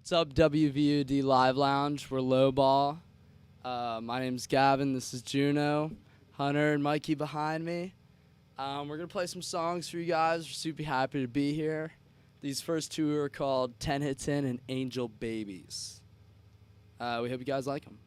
What's up, WVUD Live Lounge? We're Lowball. My name's Gavin. This is Juno, Hunter, and Mikey behind me. We're going to play some songs for you guys. We're super happy to be here. These first two are called 10 Hits In and Angel Babies. We hope you guys like them.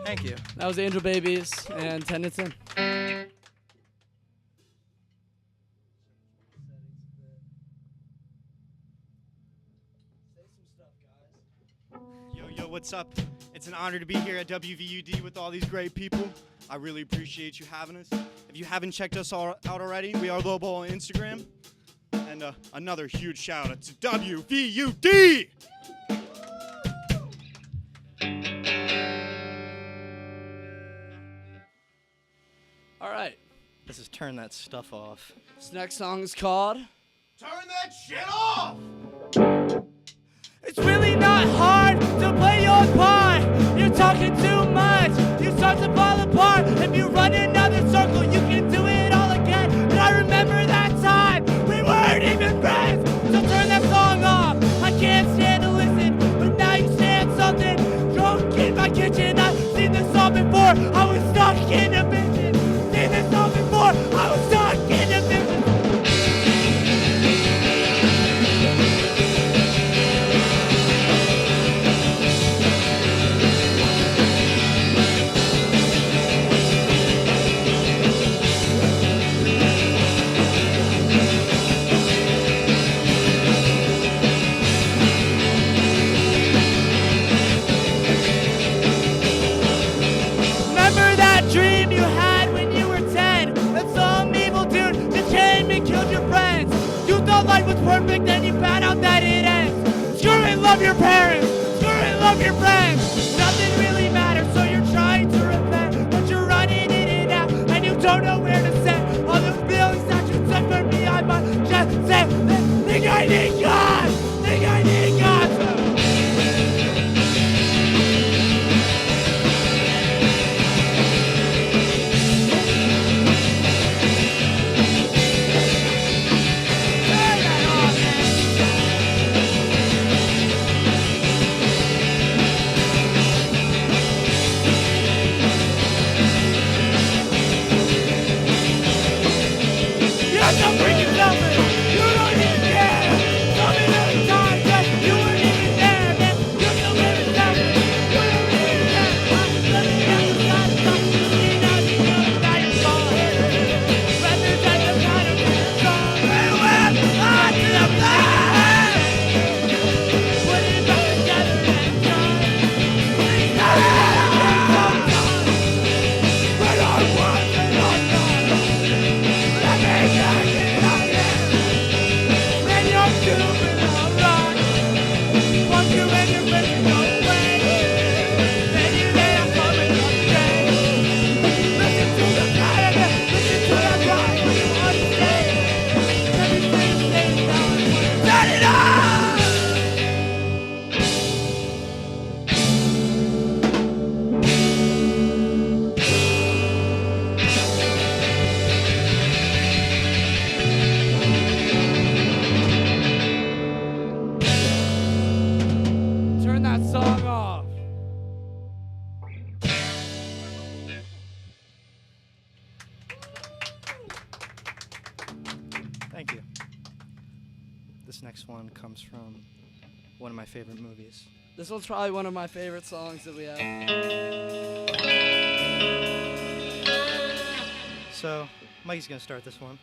Thank you. That was Angel Babies and 10 It's In. Yo, what's up? It's an honor to be here at WVUD with all these great people. I really appreciate you having us. If you haven't checked us out already, we are Lowball on Instagram. And another huge shout out to WVUD! All right. This is Turn That Stuff Off. This next song is called Turn that shit off! It's really not hard to play your part. You're talking too much. You start to fall apart. If you run another circle, you can do it all again. And I remember that time we weren't even friends. So turn that song off. I can't stand to listen, but now you said something. Drunk in my kitchen. I've seen this song before. I was stuck in a vision. Seen this song before. I was stuck in a vision. Life was perfect, then you found out that it ends. Screw it, love your parents. Screw it, love your friends. Nothing really matters, so you're trying to repent, but you're running in and out, and you don't know where to set. All the feelings that you took from me, I must just say, think I need God. Think I need God. I'm freaking selfish. You don't even care. Tell me every time that you weren't even there, man. You're still very selfish. You don't even care. I'm living at the side of something. You know you know that you're falling. Represent the kind of song. Hey, well, on to the plan. Put it back together and done. Please tell me that I'm getting so done. But I want it all done. Let me get it. Thank you. This next one comes from one of my favorite movies. This one's probably one of my favorite songs that we have. So, Mikey's gonna start this one.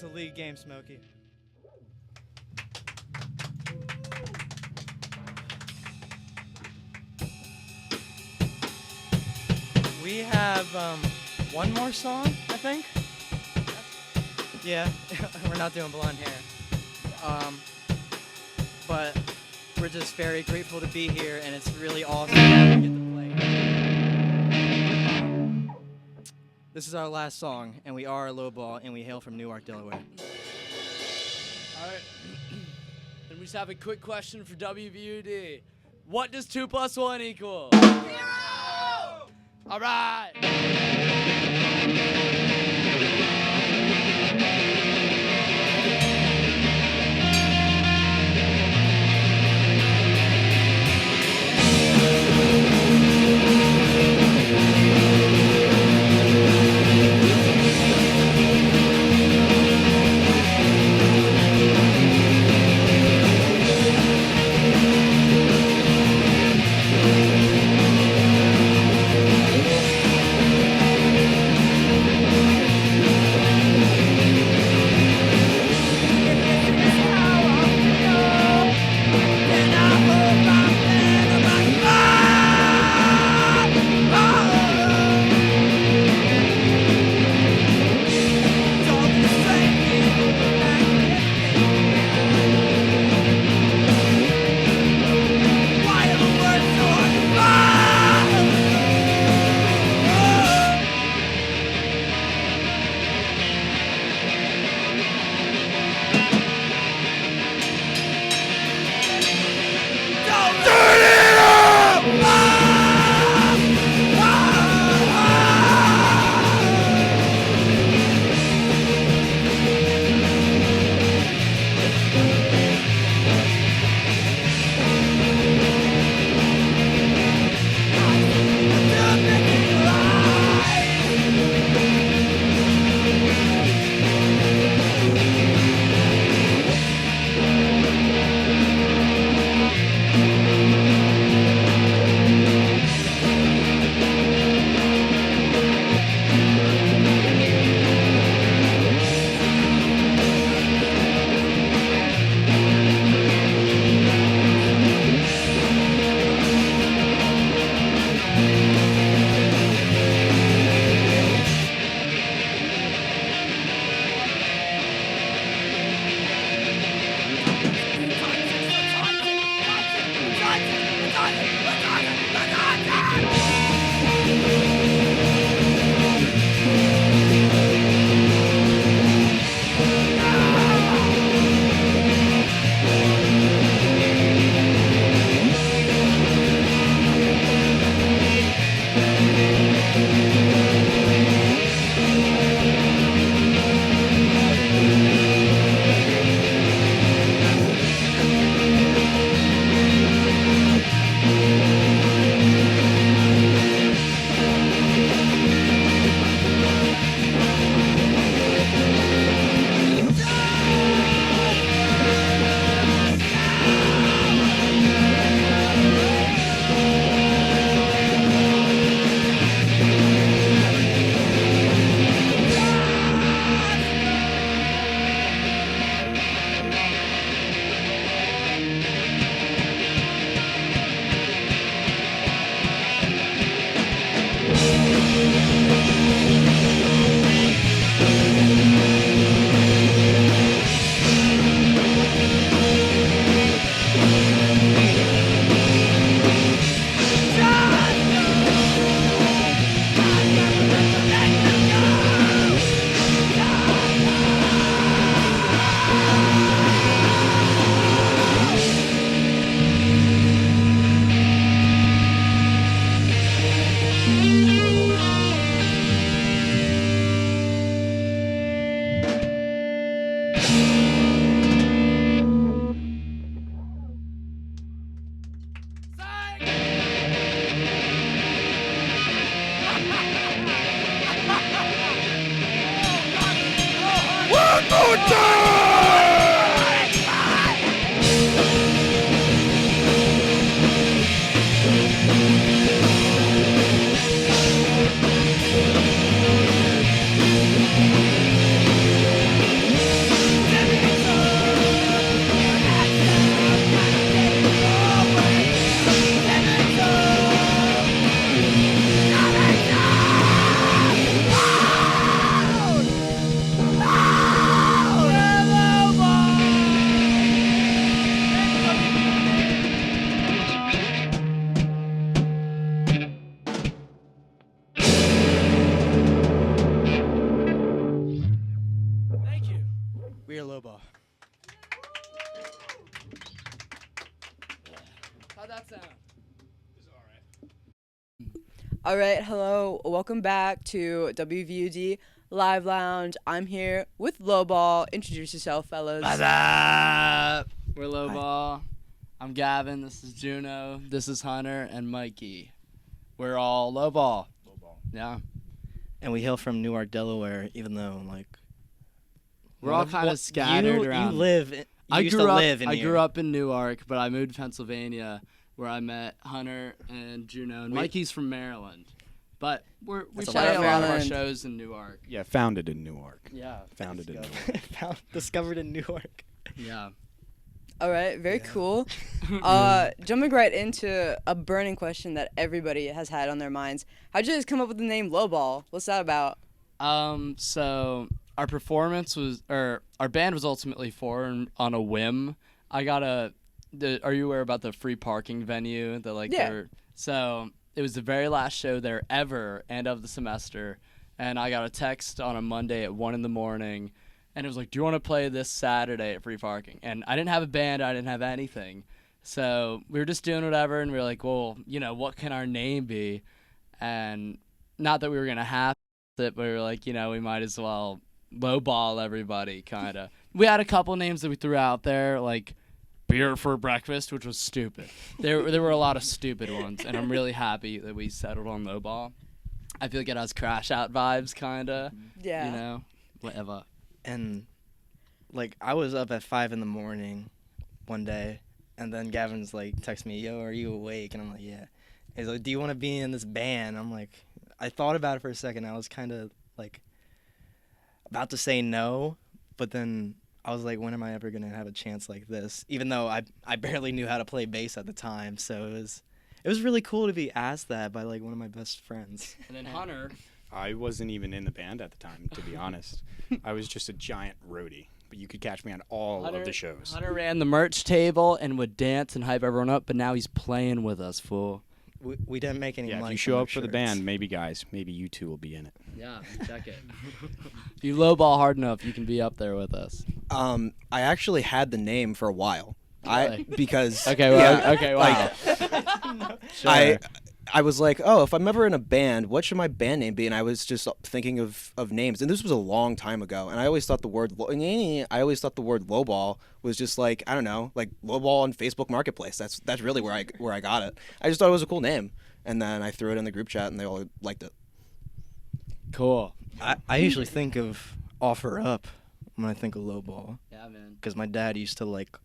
to League Game, Smokey. We have one more song, I think. Yeah, we're not doing blonde hair. But we're just very grateful to be here, and it's really awesome that we get to play. This is our last song, and we are Lowball, and we hail from Newark, Delaware. All right. And we just have a quick question for WVUD. What does 2 + 1 equal? 0! All right. Lowball. How'd that sound? All right, hello. Welcome back to WVUD Live Lounge. I'm here with Lowball. Introduce yourself, fellas. What's up? We're Lowball. I'm Gavin. This is Juno. This is Hunter and Mikey. We're all Lowball. Yeah. And we hail from Newark, Delaware, even though, like... We're all kind of scattered around. You live... I used grew to up. live in I here. grew up in Newark, but I moved to Pennsylvania, where I met Hunter and Juno. And Mikey's from Maryland, but we That's play a a lot lot of of our Maryland. shows in Newark. Yeah, founded in Newark. Yeah. Founded in Newark. Discovered in Newark. Yeah. All right, very cool. Jumping right into a burning question that everybody has had on their minds. How'd you guys come up with the name Lowball? What's that about? So our performance was, or our band was ultimately formed on a whim. I got are you aware about the free parking venue? Yeah. So it was the very last show there ever, and of the semester. And I got a text on a Monday at 1 a.m. And it was like, do you want to play this Saturday at free parking? And I didn't have a band. I didn't have anything. So we were just doing whatever. And we were like, well, what can our name be? And not that we were going to have it, but we were like, we might as well lowball everybody, kind of. We had a couple names that we threw out there, like beer for breakfast, which was stupid. There were a lot of stupid ones. And I'm really happy that we settled on lowball. I feel like it has Crash Out vibes, kind of. Yeah. Whatever. And, like, I was up at 5 a.m. one day, and then Gavin's like, text me, yo, are you awake? And I'm like, yeah. He's like, do you want to be in this band? I'm like, I thought about it for a second. I was kind of, like, about to say no, but then I was like, when am I ever going to have a chance like this? Even though I barely knew how to play bass at the time, so it was really cool to be asked that by, like, one of my best friends. And then Hunter... I wasn't even in the band at the time, to be honest. I was just a giant roadie, but you could catch me on all of the shows. Hunter ran the merch table and would dance and hype everyone up, but now he's playing with us, fool. We didn't make any Yeah, money. if you show up for the band, maybe you two will be in it. Yeah, check it. If you lowball hard enough, you can be up there with us. I actually had the name for a while. Really? Because wow. I was like, oh, if I'm ever in a band, what should my band name be? And I was just thinking of names, and this was a long time ago. And I always thought the word lowball was just like, I don't know, like lowball on Facebook Marketplace. That's really where I got it. I just thought it was a cool name, and then I threw it in the group chat, and they all liked it. Cool. I usually think of Offer Up when I think of lowball. Yeah, man. Because my dad used to, like,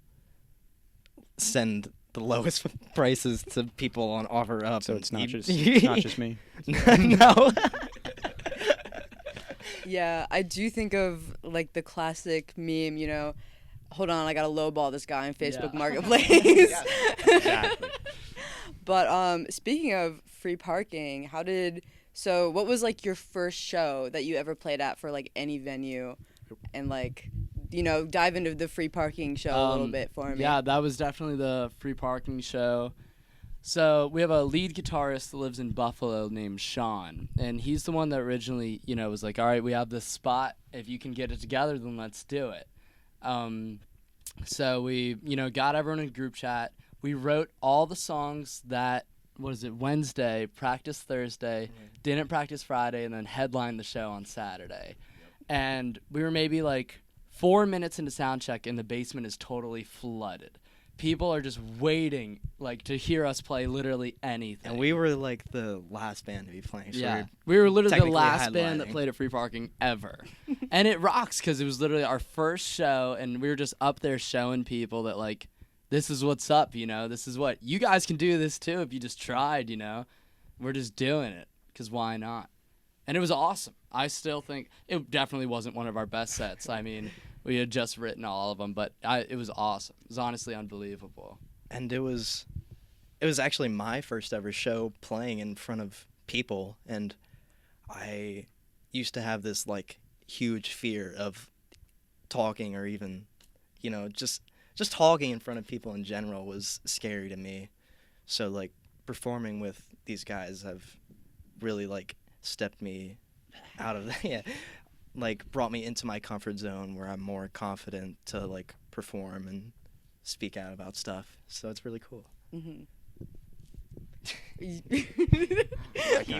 send the lowest prices to people on Offer Up. So it's not just me. No. Yeah, I do think of, like, the classic meme, hold on, I got to lowball this guy on Facebook Yeah. Marketplace. Exactly. But speaking of free parking, what was, like, your first show that you ever played at for, like, any venue? And, like, dive into the free parking show a little bit for me. Yeah, that was definitely the free parking show. So we have a lead guitarist that lives in Buffalo named Sean, and he's the one that originally, was like, all right, we have this spot. If you can get it together, then let's do it. So we, got everyone in a group chat. We wrote all the songs that, Wednesday, practiced Thursday, didn't practice Friday, and then headlined the show on Saturday. And we were maybe like 4 minutes into sound check, and the basement is totally flooded. People are just waiting, like, to hear us play literally anything. And we were, like, the last band to be playing. So Yeah, we were literally the technically last band that headlining. played at free parking ever. And it rocks because it was literally our first show, and we were just up there showing people that, like, this is what's up, this is what you guys can do this too if you just tried, we're just doing it because why not? And it was awesome. I still think it definitely wasn't one of our best sets. I mean, we had just written all of them, but it was awesome. It was honestly unbelievable. And it was actually my first ever show playing in front of people, and I used to have this, like, huge fear of talking, or even, just talking in front of people in general was scary to me. So, like, performing with these guys have really, like, stepped me out of that. Yeah. like brought me into my comfort zone where I'm more confident to like perform and speak out about stuff. So it's really cool. He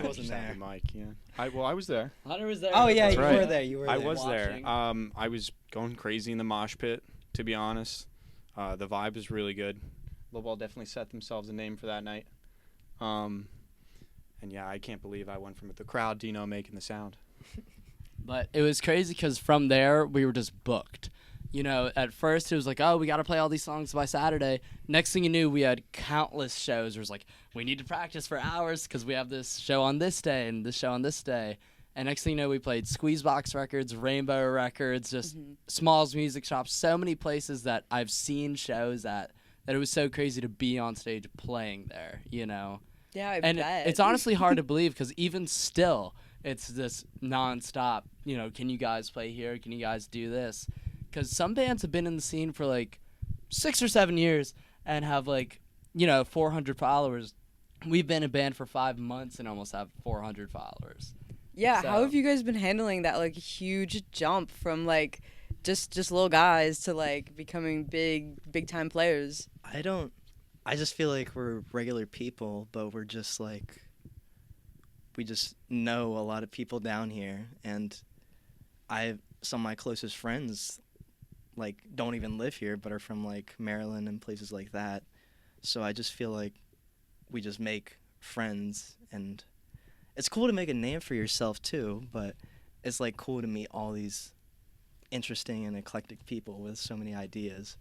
wasn't there. Mike, yeah. I was there. Hunter was there. Oh yeah, That's you right. were there. You were I there. was there. Watching. I was going crazy in the mosh pit, to be honest. The vibe was really good. Lowball definitely set themselves a name for that night. And yeah, I can't believe I went from the crowd, Dino making the sound. But it was crazy because from there, we were just booked. You know, at first it was like, oh, we got to play all these songs by Saturday. Next thing you knew, we had countless shows. It was like, we need to practice for hours because we have this show on this day and this show on this day. And next thing you know, we played Squeezebox Records, Rainbow Records, just Smalls Music Shops, so many places that I've seen shows at that it was so crazy to be on stage playing there, you know. Yeah, I And bet. it's honestly hard to believe because even still, it's this nonstop, you know, can you guys play here? Can you guys do this? Because some bands have been in the scene for like 6 or 7 years and have like, you know, 400 followers. We've been a band for 5 months and almost have 400 followers. Yeah, So- how have you guys been handling that like huge jump from like just little guys to like becoming big time players? I just feel like we're regular people, but we're just like, we just know a lot of people down here, and some of my closest friends like don't even live here but are from like Maryland and places like that. So I just feel like we just make friends, and it's cool to make a name for yourself too, but it's like cool to meet all these interesting and eclectic people with so many ideas.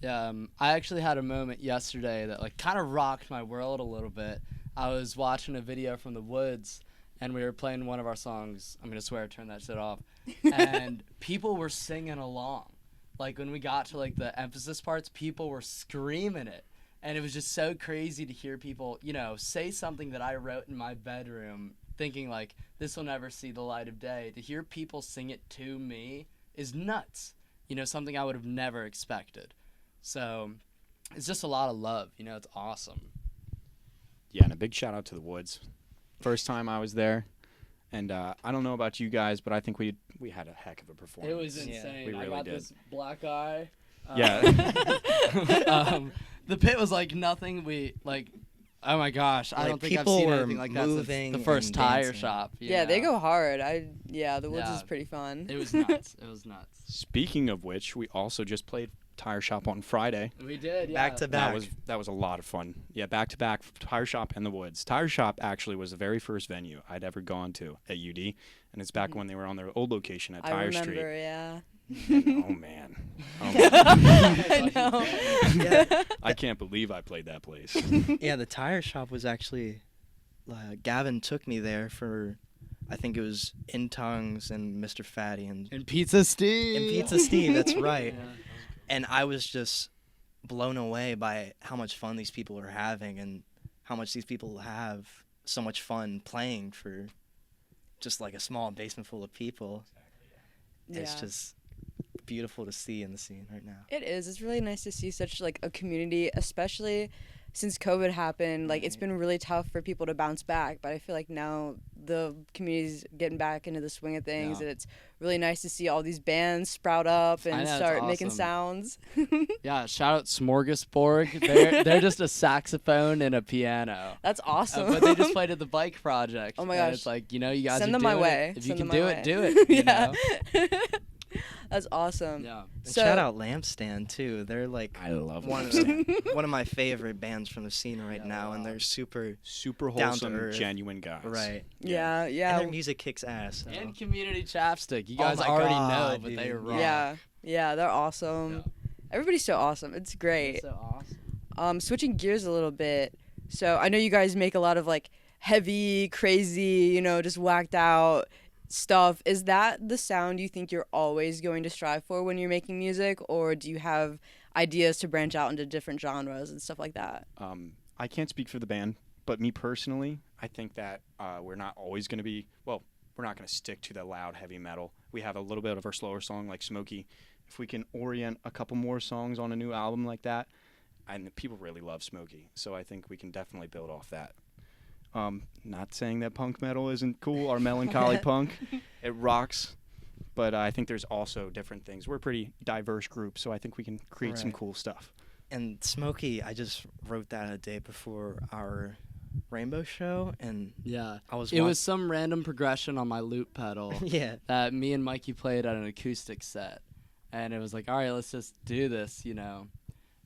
Yeah, I actually had a moment yesterday that like kind of rocked my world a little bit. I was watching a video from the woods, and we were playing one of our songs. I'm gonna swear, turn that shit off. And people were singing along. Like when we got to like the emphasis parts, people were screaming it, and it was just so crazy to hear people, you know, say something that I wrote in my bedroom, thinking like this will never see the light of day. To hear people sing it to me is nuts. You know, something I would have never expected. So it's just a lot of love, you know, it's awesome. Yeah, and a big shout out to the Woods. First time I was there, and I don't know about you guys, but I think we had a heck of a performance. It was Yeah, insane. we I really got did. this black eye. Yeah. The pit was like nothing we like. Oh my gosh, I Like, don't think I've people seen were anything like that since moving the first and tire dancing. shop. you Yeah, they know? go hard. The woods Yeah. is pretty fun. It was nuts. It was nuts. Speaking of which, we also just played Tire Shop on Friday. We did. Yeah. Back to back. That was a lot of fun. Yeah, back to back, Tire Shop and the Woods. Tire Shop actually was the very first venue I'd ever gone to at UD, and it's back when they were on their old location at I Tire remember, Street. yeah. And, oh man, I know. Yeah. I can't believe I played that place. Yeah, the tire shop was actually, Gavin took me there for, I think it was In Tongues and Mr. Fatty and Pizza Steve. Pizza Steve, that's right. Yeah. And I was just blown away by how much fun these people are having and how much these people have so much fun playing for just like a small basement full of people. It's Yeah. just beautiful to see in the scene right now. It is. It's really nice to see such like a community, especially since COVID happened. Like it's been really tough for people to bounce back, but I feel like now the community's getting back into the swing of things, Yeah. and it's really nice to see all these bands sprout up I and know, it's start making awesome. sounds. Yeah, shout out Smorgasborg. They're just a saxophone and a piano. That's awesome. But they just played at the Bike Project. Oh my and gosh. It's like, you know, you guys Send are them my doing way. it. If you Send can them do my it, way. do it. You Yeah. know? That's awesome. Yeah. And So- shout out Lampstand too. They're like I love one of, Lampstand. one of my favorite bands from the scene right Yeah, now, they and are. they're super Super Down to wholesome, earth. genuine guys. right. Yeah, yeah. And their music kicks ass. So. And Community Chapstick. You Oh guys my already God, know, but they dude. rock. Yeah, yeah, they're awesome. Yeah. Everybody's so awesome. It's great. It's so awesome. Switching gears a little bit. So I know you guys make a lot of like heavy, crazy, you know, just whacked out stuff. Is that the sound you think you're always going to strive for when you're making music, or do you have ideas to branch out into different genres and stuff like that? I can't speak for the band, but me personally, I think that we're not always going to be, well, we're not going to stick to the loud heavy metal. We have a little bit of our slower song like Smokey. If we can orient a couple more songs on a new album like that, and people really love Smokey, so I think we can definitely build off that. Not saying that punk metal isn't cool or melancholy punk. It rocks. but I think there's also different things. We're a pretty diverse group, so I think we can create some Right. cool stuff. And Smokey, I just wrote that a day before our Rainbow show, and Yeah. I was. It was some random progression on my loop pedal yeah. that me and Mikey played at an acoustic set. And it was like, all right, let's just do this, you know.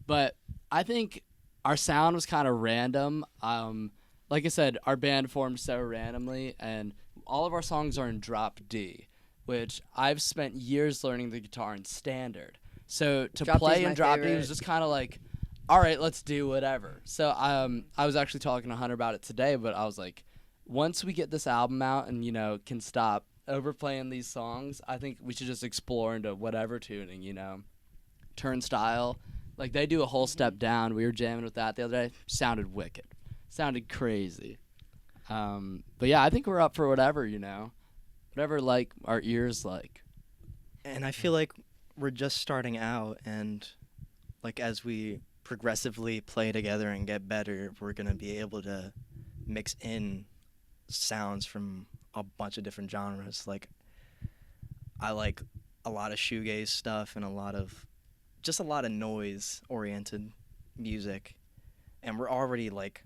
But I think our sound was kind of random. Like I said, our band formed so randomly, and all of our songs are in drop D, which I've spent years learning the guitar in standard. So to Drop D is play my in drop D favorite. was just kind of like, all right, let's do whatever. So I was actually talking to Hunter about it today, but I was like, once we get this album out and, you know, can stop overplaying these songs, I think we should just explore into whatever tuning, you know. Turnstile. Like, they do a whole step down. We were jamming with that the other day. Sounded wicked. Sounded crazy. But yeah, I think we're up for whatever, you know. Whatever, like, our ears like. And I feel like we're just starting out, and like as we progressively play together and get better, we're gonna be able to mix in sounds from a bunch of different genres. Like, I like a lot of shoegaze stuff and a lot of noise-oriented music, and we're already like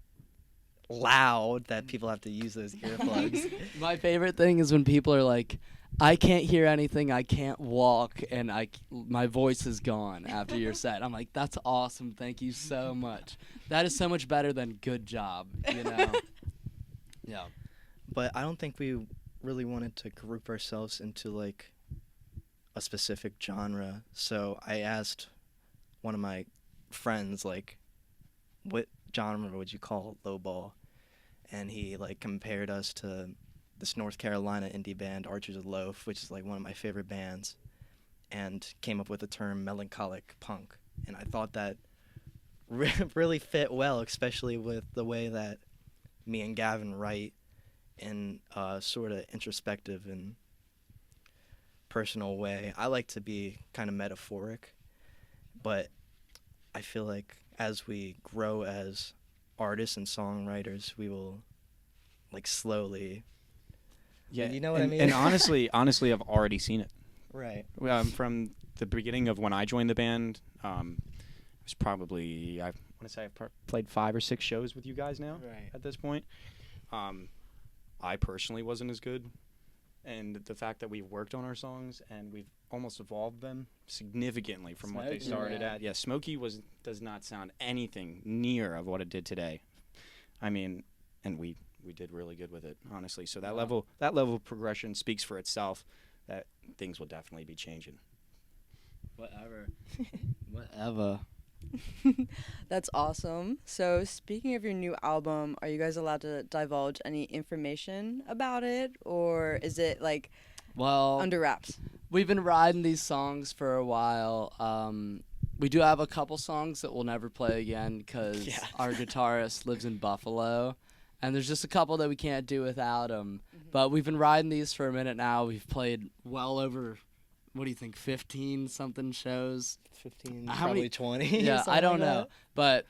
loud that people have to use those earplugs. My favorite thing is when people are like, I can't hear anything, I can't walk, and my voice is gone after your set. I'm like, that's awesome, thank you so much. That is so much better than good job, you know? Yeah. But I don't think we really wanted to group ourselves into like a specific genre. So I asked one of my friends, like, what genre would you call Lowball? And he like compared us to this North Carolina indie band, Archers of Loaf, which is like one of my favorite bands, and came up with the term melancholic punk. And I thought that really fit well, especially with the way that me and Gavin write in a sort of introspective and personal way. I like to be kind of metaphoric, but I feel like as we grow as artists and songwriters, we will like slowly. Yeah, You know what I and, mean? And honestly, I've already seen it. Right. From the beginning of when I joined the band, it was probably, I want to say I've played 5 or 6 shows with you guys now Right. at this point. I personally wasn't as good, and the fact that we've worked on our songs and we've almost evolved them significantly from what they Smokey, started yeah. at. Yeah, Smokey does not sound anything near of what it did today. I mean, and we did really good with it, honestly. So that level of progression speaks for itself. That things will definitely be changing. Whatever. That's awesome. So, speaking of your new album, are you guys allowed to divulge any information about it, or is it like Well, under wraps? we've been riding these songs for a while. We do have a couple songs that we'll never play again because Yeah. our guitarist lives in Buffalo, and there's just a couple that we can't do without him. But we've been riding these for a minute now. We've played well over, what do you think, 15 something shows? 15, How probably many- 20. Yeah, I something don't like know. But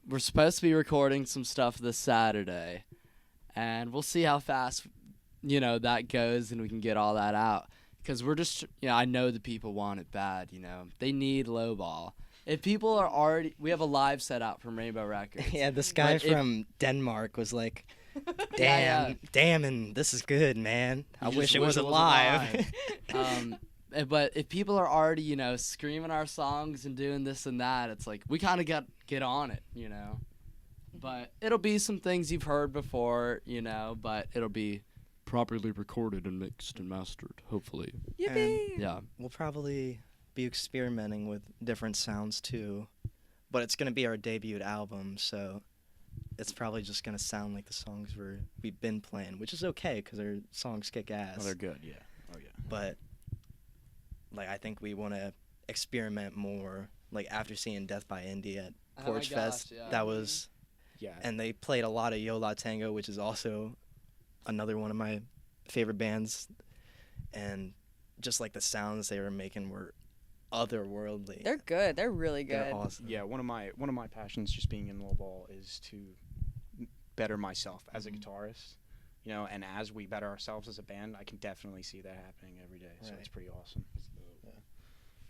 we're supposed to be recording some stuff this Saturday, and we'll see how fast, you know, that goes and we can get all that out. Because we're just, you know, I know the people want it bad, you know. They need Lowball. If people are already, we have a live set out from Rainbow Records. Yeah, this guy But if- from Denmark was like, Yeah, damn, damn, and this is good, man. I You wish just it wasn't live. But if people are already, you know, screaming our songs and doing this and that, it's like we kind of got get on it, you know. But it'll be some things you've heard before, you know, but it'll be properly recorded and mixed and mastered, hopefully. Yippee! Yeah. We'll probably be experimenting with different sounds too, but it's gonna be our debut album, so it's probably just gonna sound like the songs we've been playing, which is okay because our songs kick ass. Oh, they're good, yeah. Oh, yeah. But like I think we want to experiment more. Like after seeing Death by Indie at Oh my Porch Fest, gosh, yeah. that was, Yeah. and they played a lot of Yo La Tango, which is also another one of my favorite bands, and just like the sounds they were making were otherworldly. They're good. They're really good. They're awesome. Yeah, one of my passions just being in Lowball is to better myself as a guitarist. you know, and as we better ourselves as a band, I can definitely see that happening every day. So Right. it's pretty awesome.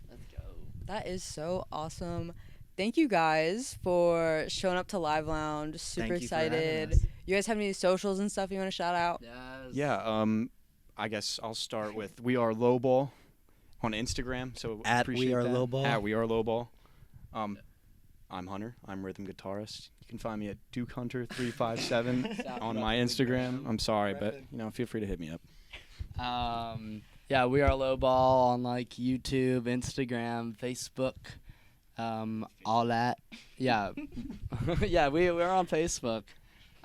Let's go. That is so awesome. Thank you guys for showing up to Live Lounge. Super Thank you for having excited. us. You guys have any socials and stuff you want to shout out? Yes. Yeah, I guess I'll start with We Are Lowball on Instagram. So At We appreciate Are that. Lowball. At We Are Lowball. I'm Hunter. I'm rhythm guitarist. You can find me at DukeHunter357 on my Instagram. I'm sorry, but you know, feel free to hit me up. Yeah, We Are Lowball on like YouTube, Instagram, Facebook, all that. Yeah. Yeah, we're on Facebook.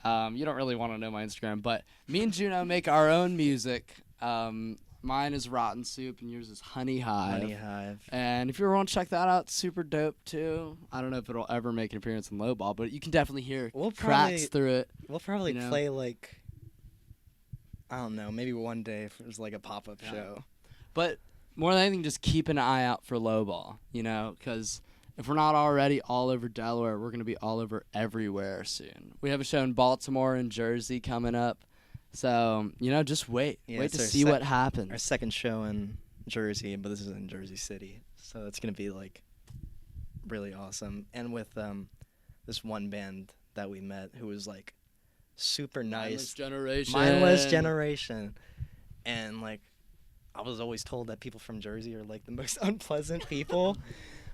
You don't really want to know my Instagram, but me and Juno make our own music. Mine is Rotten Soup and yours is Honey Hive. Honey Hive. And if you ever want to check that out, it's super dope too. I don't know if it'll ever make an appearance in Lowball, but you can definitely hear We'll cracks through it. We'll probably You know? play like, I don't know, maybe one day if it was like a pop-up Yeah. show. But more than anything, just keep an eye out for Lowball, you know, because if we're not already all over Delaware, we're going to be all over everywhere soon. We have a show in Baltimore and Jersey coming up. So, you know, just wait. Yeah, Wait it's to our see what happens. Our second show in Jersey, but this is in Jersey City, so it's gonna be like really awesome. And with this one band that we met who was like super Mindless nice, Generation. Mindless Generation, and like I was always told that people from Jersey are like the most unpleasant people.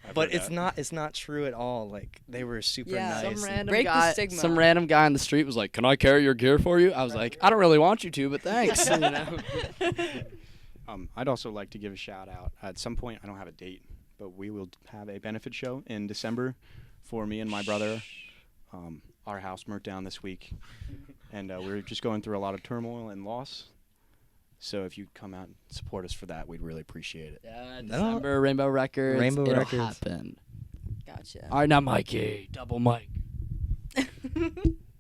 I've But heard that. it's not true at all. Like they were super Yeah. nice. Some and- random Break the guy, stigma. some random guy in the street was like, "Can I carry your gear for you?" I was like, "I don't really want you to, but thanks." You know? I'd also like to give a shout out. At some point, I don't have a date, but we will have a benefit show in December for me and my brother. Our house burnt down this week, and we're just going through a lot of turmoil and loss. So if you come out and support us for that, we'd really appreciate it. Yeah, No. December, Rainbow Records. Rainbow It'll Records. happen. Gotcha. All right, now Mikey, double mic.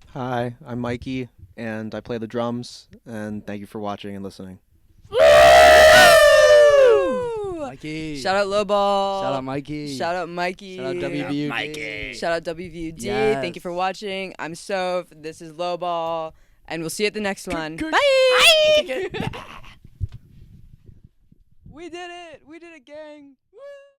Hi, I'm Mikey, and I play the drums. And thank you for watching and listening. Mikey. Shout out Lowball. Shout out Mikey. Shout out Mikey. Shout out WVUD. Shout out WVUD. Yes. Thank you for watching. I'm Soph. This is Lowball. And we'll see you at the next one. Kurek. Bye. We did it. We did it again.